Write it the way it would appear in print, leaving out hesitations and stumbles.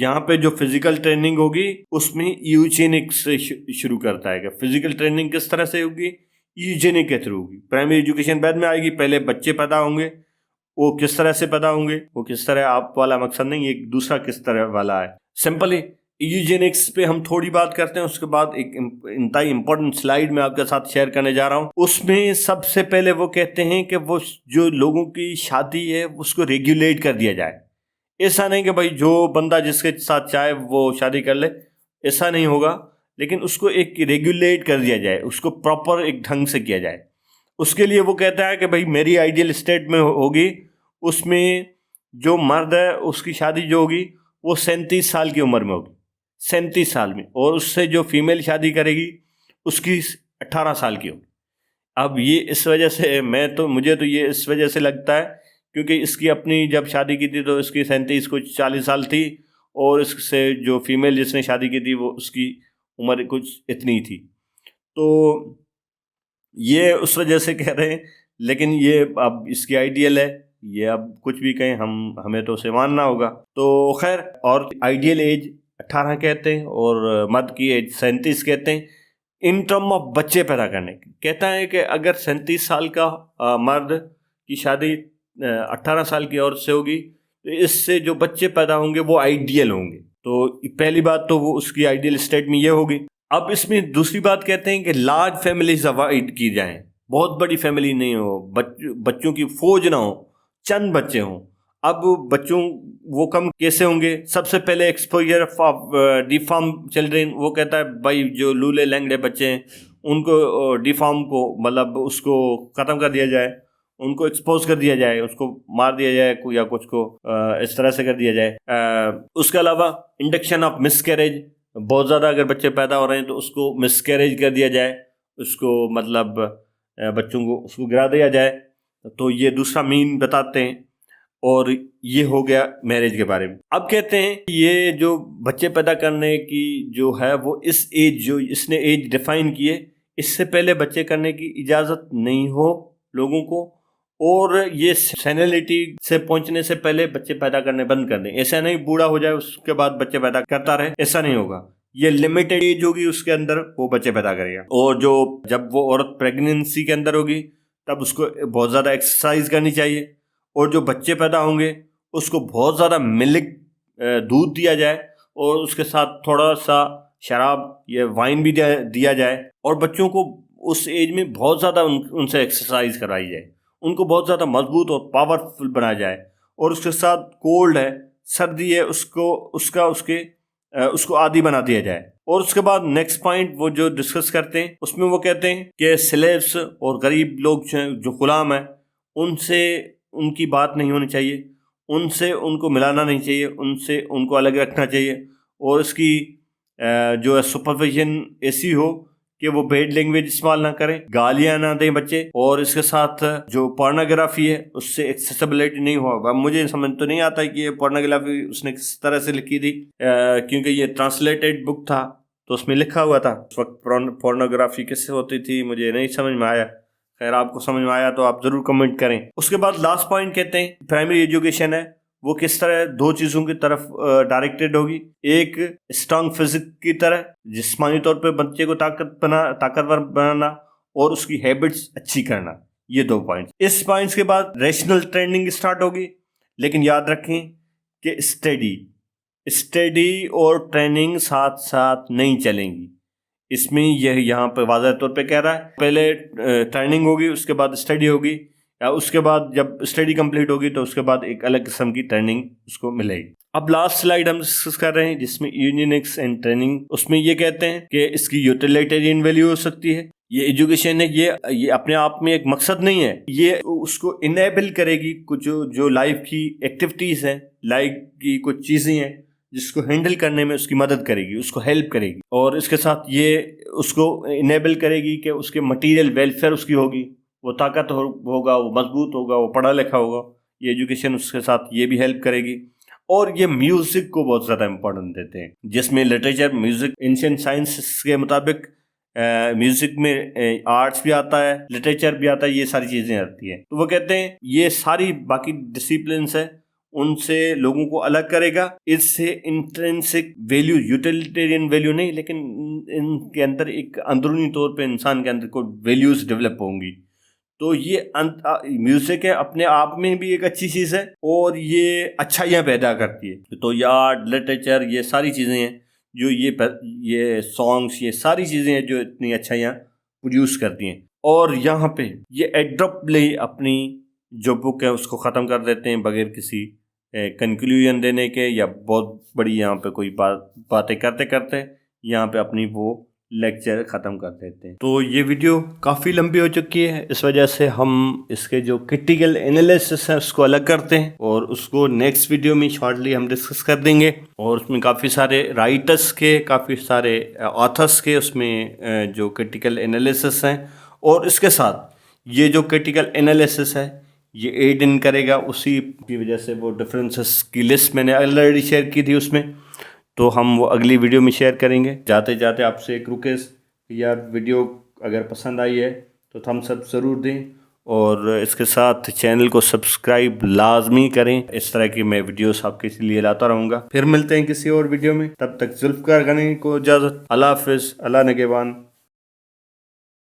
यहाँ पे जो फिजिकल ट्रेनिंग होगी उसमें यूजेनिक्स से शुरू करता है। फिजिकल ट्रेनिंग किस तरह से होगी? यूजेनिक के थ्रू होगी। प्राइमरी एजुकेशन बाद में आएगी। पहले बच्चे पैदा होंगे, वो किस तरह से पैदा होंगे, वो किस तरह, आप वाला मकसद नहीं, एक दूसरा किस तरह वाला है। सिंपली यूजेनिक्स पे हम थोड़ी बात करते हैं, उसके बाद एक इंतहाई इंपॉर्टेंट स्लाइड मैं आपके साथ शेयर करने जा रहा हूँ। उसमें सबसे पहले वो कहते हैं कि वो जो लोगों की शादी है उसको रेगुलेट कर दिया जाए। ऐसा नहीं कि भाई जो बंदा जिसके साथ चाहे वो शादी कर ले, ऐसा नहीं होगा, लेकिन उसको एक रेगुलेट कर दिया जाए, उसको प्रॉपर एक ढंग से किया जाए। उसके लिए वो कहता है कि भाई मेरी आइडियल स्टेट में होगी, उसमें जो मर्द है उसकी शादी जो होगी वो 37 साल की उम्र में होगी, 37 साल में, और उससे जो फीमेल शादी करेगी उसकी 18 साल की होगी। अब ये इस वजह से मुझे तो ये इस वजह से लगता है क्योंकि इसकी अपनी जब शादी की थी तो इसकी 37 कुछ 40 साल थी, और इससे जो फीमेल जिसने शादी की थी वो उसकी उम्र कुछ इतनी थी। तो ये उस वजह से कह रहे हैं, लेकिन ये अब इसकी आइडियल है, ये अब कुछ भी कहें हमें तो उसे मानना होगा। तो खैर, और आइडियल एज 18 कहते हैं और मर्द की एज 37 कहते हैं इन टर्म ऑफ बच्चे पैदा करने की। कहता है कि अगर 37 साल का मर्द की शादी 18 साल की औरत से होगी तो इससे जो बच्चे पैदा होंगे वो आइडियल होंगे। तो पहली बात तो वो उसकी आइडियल स्टेट में ये होगी। अब इसमें दूसरी बात कहते हैं कि लार्ज फैमिलीज अवॉइड की जाएं, बहुत बड़ी फैमिली नहीं हो, बच्चों की फौज ना हो, चंद बच्चे हों। अब बच्चों वो कम कैसे होंगे? सबसे पहले एक्सपोजर ऑफ डिफॉर्म चिल्ड्रेन। वो कहता है भाई जो लूले लैंगड़े बच्चे हैं उनको डिफॉर्म को मतलब उसको ख़त्म कर दिया जाए, उनको एक्सपोज कर दिया जाए, उसको मार दिया जाए या कुछ को इस तरह से कर दिया जाए। उसके अलावा इंडक्शन ऑफ मिसकैरेज, बहुत ज़्यादा अगर बच्चे पैदा हो रहे हैं तो उसको मिसकैरेज कर दिया जाए, उसको मतलब बच्चों को उसको गिरा दिया जाए। तो ये दूसरा मीन बताते हैं। और ये हो गया मैरिज के बारे में। अब कहते हैं ये जो बच्चे पैदा करने की जो है वो इस एज जो इसने एज डिफाइन की है, इससे पहले बच्चे करने की इजाज़त नहीं हो लोगों को, और ये सेनिलिटी से पहुंचने से पहले बच्चे पैदा करने बंद कर दें। ऐसा नहीं बूढ़ा हो जाए उसके बाद बच्चे पैदा करता रहे, ऐसा नहीं होगा। ये लिमिटेड एज होगी उसके अंदर वो बच्चे पैदा करेगा। और जो जब वो औरत प्रेगनेंसी के अंदर होगी तब उसको बहुत ज़्यादा एक्सरसाइज करनी चाहिए, और जो बच्चे पैदा होंगे उसको बहुत ज़्यादा मिल्क दूध दिया जाए, और उसके साथ थोड़ा सा शराब या वाइन भी दिया जाए, और बच्चों को उस एज में बहुत ज़्यादा उनसे एक्सरसाइज कराई जाए, उनको बहुत ज़्यादा मजबूत और पावरफुल बनाया जाए। और उसके साथ कोल्ड है, सर्दी है, उसको आदी बना दिया जाए। और उसके बाद नेक्स्ट पॉइंट वो जो डिस्कस करते हैं उसमें वो कहते हैं कि स्लेव्स और गरीब लोग जो गुलाम हैं उनसे उनकी बात नहीं होनी चाहिए, उनसे उनको मिलाना नहीं चाहिए, उनसे उनको अलग रखना चाहिए। और इसकी जो है सुपरविजन ऐसी हो कि वो बैड लैंग्वेज इस्तेमाल ना करें, गालियां ना दें बच्चे, और इसके साथ जो पोर्नोग्राफी है उससे एक्सेसिबिलिटी नहीं होगा। मुझे समझ तो नहीं आता कि ये पोर्नोग्राफी उसने किस तरह से लिखी थी, क्योंकि ये ट्रांसलेटेड बुक था तो उसमें लिखा हुआ था। उस वक्त पोर्नोग्राफी किससे होती थी मुझे नहीं समझ में आया। खैर, आपको समझ में आया तो आप जरूर कमेंट करें। उसके बाद लास्ट पॉइंट कहते हैं प्राइमरी एजुकेशन है वो किस तरह दो चीज़ों की तरफ डायरेक्टेड होगी। एक स्ट्रांग फिजिक की तरह, जिस्मानी तौर पे बच्चे को ताकतवर बनाना, और उसकी हैबिट्स अच्छी करना। ये 2 पॉइंट। इस पॉइंट्स के बाद रैशनल ट्रेनिंग स्टार्ट होगी, लेकिन याद रखें कि स्टडी और ट्रेनिंग साथ साथ नहीं चलेंगी। इसमें यह यहाँ पे वाज़ह तौर पे कह रहा है पहले ट्रेनिंग होगी, उसके बाद स्टडी होगी, या उसके बाद जब स्टडी कंप्लीट होगी तो उसके बाद एक अलग किस्म की ट्रेनिंग उसको मिलेगी। अब लास्ट स्लाइड हम डिस्कस कर रहे हैं जिसमें यूनिक्स एंड ट्रेनिंग। उसमें ये कहते हैं कि इसकी यूटिलिटेरियन वैल्यू हो सकती है। ये एजुकेशन है, ये अपने आप में एक मकसद नहीं है, ये उसको इनेबल करेगी कुछ जो लाइफ की एक्टिविटीज़ हैं, लाइफ की कुछ चीज़ें हैं जिसको हैंडल करने में उसकी मदद करेगी, उसको हेल्प करेगी। और इसके साथ ये उसको इनेबल करेगी कि उसके मटेरियल वेलफेयर उसकी होगी, वो होगा, वो मजबूत होगा, वो पढ़ा लिखा होगा। ये एजुकेशन उसके साथ ये भी हेल्प करेगी। और ये म्यूज़िक को बहुत ज़्यादा इम्पोर्टेंस देते हैं, जिसमें लिटरेचर, म्यूज़िक, एंशिएंट साइंस के मुताबिक म्यूज़िक में आर्ट्स भी आता है, लिटरेचर भी आता है, ये सारी चीज़ें आती हैं। तो वो कहते हैं ये सारी बाकी डिसिप्लिन्स है उनसे लोगों को अलग करेगा। इससे इंट्रिंसिक वैल्यू, यूटिलिटेरियन वैल्यू नहीं, लेकिन इनके अंदर एक अंदरूनी तौर पे इंसान के अंदर को वैल्यूज डेवलप होंगी। तो ये म्यूजिक है अपने आप में भी एक अच्छी चीज़ है और ये अच्छाइयाँ पैदा करती है। तो आर्ट, लिटरेचर, ये सारी चीज़ें हैं जो ये सॉन्ग्स, ये सारी चीज़ें हैं जो इतनी अच्छाइयाँ प्रोड्यूस करती हैं। और यहाँ पे ये एब्रप्टली अपनी जो बुक है उसको ख़त्म कर देते हैं बगैर किसी कंक्लूजन देने के, या बहुत बड़ी यहाँ पे कोई बातें करते करते यहाँ पे अपनी वो लेक्चर ख़त्म कर देते हैं। तो ये वीडियो काफ़ी लंबी हो चुकी है, इस वजह से हम इसके जो क्रिटिकल एनालिसिस है उसको अलग करते हैं और उसको नेक्स्ट वीडियो में शॉर्टली हम डिस्कस कर देंगे। और उसमें काफ़ी सारे राइटर्स के, काफ़ी सारे ऑथर्स के उसमें जो क्रिटिकल एनालिसिस हैं, और इसके साथ ये जो क्रिटिकल एनालिसिस है ये एड इन करेगा, उसी की वजह से वो डिफरेंसेस की लिस्ट मैंने ऑलरेडी शेयर की थी उसमें, तो हम वो अगली वीडियो में शेयर करेंगे। जाते जाते आपसे एक रिक्वेस्ट, यार वीडियो अगर पसंद आई है तो थम्स अप ज़रूर दें और इसके साथ चैनल को सब्सक्राइब लाजमी करें। इस तरह की मैं वीडियोस आपके लिए लाता रहूँगा। फिर मिलते हैं किसी और वीडियो में, तब तक जुल्फ़कार गनी को इजाज़त। अल्लाह हाफ़िज़, अल्लाह निगहबान।